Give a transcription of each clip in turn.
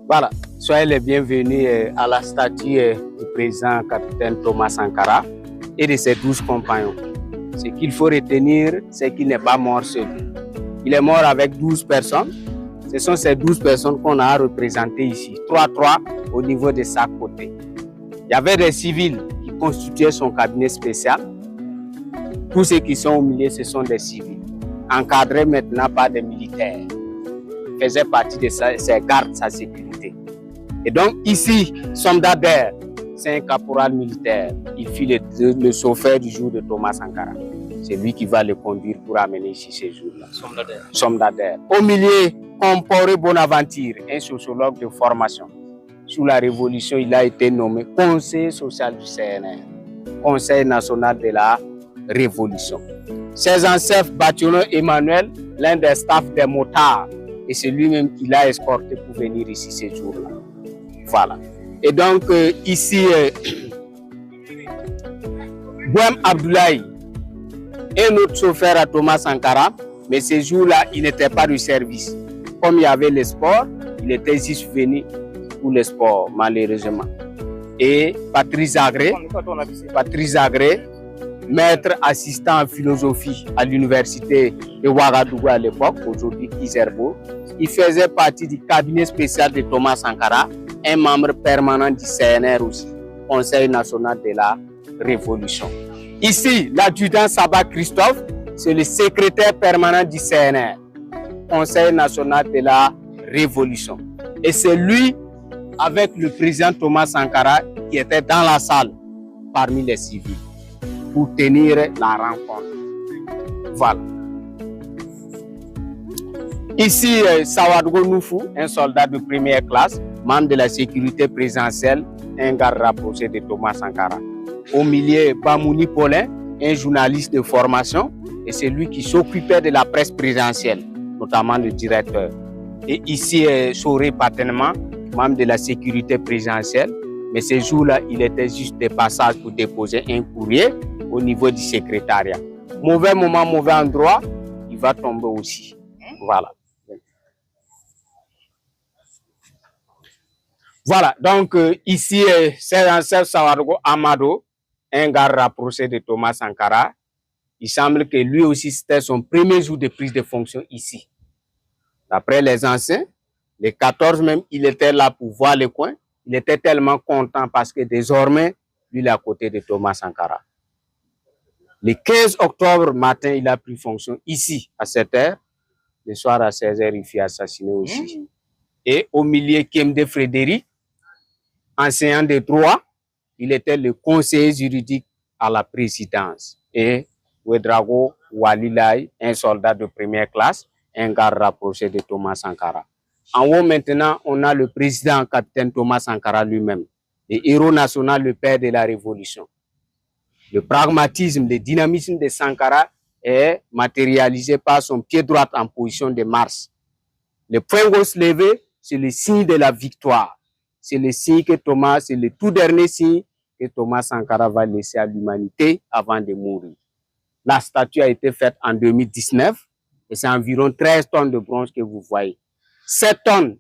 Voilà, soyez les bienvenus à la statue du président capitaine Thomas Sankara et de ses 12 compagnons. Ce qu'il faut retenir, c'est qu'il n'est pas mort seul. Il est mort avec 12 personnes. Ce sont ces 12 personnes qu'on a représentées ici, 3-3 au niveau de chaque côté. Il y avait des civils qui constituaient son cabinet spécial. Tous ceux qui sont au milieu, ce sont des civils, encadrés maintenant par des militaires. Il faisait partie de ses gardes, sa sécurité. Et donc ici, Somdader, c'est un caporal militaire. Il fut le chauffeur du jour de Thomas Sankara. C'est lui qui va le conduire pour amener ici ces jours-là. Somdader. Au milieu, Comporé Bonaventure, un sociologue de formation. Sous la Révolution, il a été nommé conseiller social du CNR, Conseil national de la Révolution. Sergent-chef Bâtillon Emmanuel, l'un des staffs des motards, et c'est lui-même qui l'a escorté pour venir ici ces jours-là. Voilà. Et donc, ici, Bouhem Abdoulaye, un autre chauffeur à Thomas Sankara, mais ces jours-là, il n'était pas du service. Comme il y avait le sport, il était juste venu pour le sport, malheureusement. Et Patrice Agré, maître assistant en philosophie à l'université de Ouagadougou à l'époque, aujourd'hui Kizerbo, il faisait partie du cabinet spécial de Thomas Sankara, un membre permanent du CNR aussi, Conseil national de la Révolution. Ici, l'adjudant Sabah Christophe, c'est le secrétaire permanent du CNR, Conseil national de la Révolution. Et c'est lui, avec le président Thomas Sankara, qui était dans la salle parmi les civils pour tenir la rencontre. Voilà. Ici, Sawadgo Noufou, un soldat de première classe, membre de la sécurité présidentielle, un garde rapproché de Thomas Sankara. Au milieu, Bamouni Paulin, un journaliste de formation, et c'est lui qui s'occupait de la presse présidentielle, notamment le directeur. Et ici, Soré Patenement, membre de la sécurité présidentielle, mais ce jour-là, il était juste de passage pour déposer un courrier au niveau du secrétariat. Mauvais moment, mauvais endroit, il va tomber aussi. Voilà. Voilà, donc ici, c'est Sergent-chef Sawadgo Amado, un garde rapproché de Thomas Sankara. Il semble que lui aussi, c'était son premier jour de prise de fonction ici. D'après les anciens, les 14 même, il était là pour voir le coin. Il était tellement content parce que désormais, lui, il est à côté de Thomas Sankara. Le 15 octobre matin, il a pris fonction ici, à 7 h. Le soir, à 16 h, il fut assassiné aussi. Et au milieu, Kemde Frédéric, enseignant de droit, il était le conseiller juridique à la présidence. Et Ouedraogo Walilay, un soldat de première classe, un garde rapproché de Thomas Sankara. En haut, maintenant, on a le président, capitaine Thomas Sankara lui-même, le héros national, le père de la Révolution. Le pragmatisme, le dynamisme de Sankara est matérialisé par son pied droit en position de marche. Le poing gauche levé, c'est le signe de la victoire. C'est le signe que Thomas, c'est le tout dernier signe que Thomas Sankara va laisser à l'humanité avant de mourir. La statue a été faite en 2019 et c'est environ 13 tonnes de bronze que vous voyez. 7 tonnes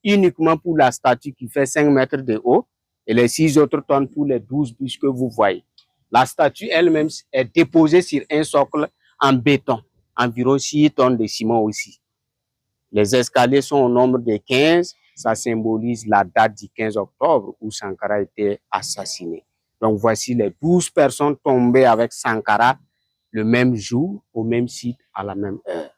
uniquement pour la statue qui fait 5 mètres de haut et les 6 autres tonnes pour les 12 bûches que vous voyez. La statue elle-même est déposée sur un socle en béton, environ 6 tonnes de ciment aussi. Les escaliers sont au nombre de 15, ça symbolise la date du 15 octobre où Sankara a été assassiné. Donc voici les 12 personnes tombées avec Sankara le même jour, au même site, à la même heure.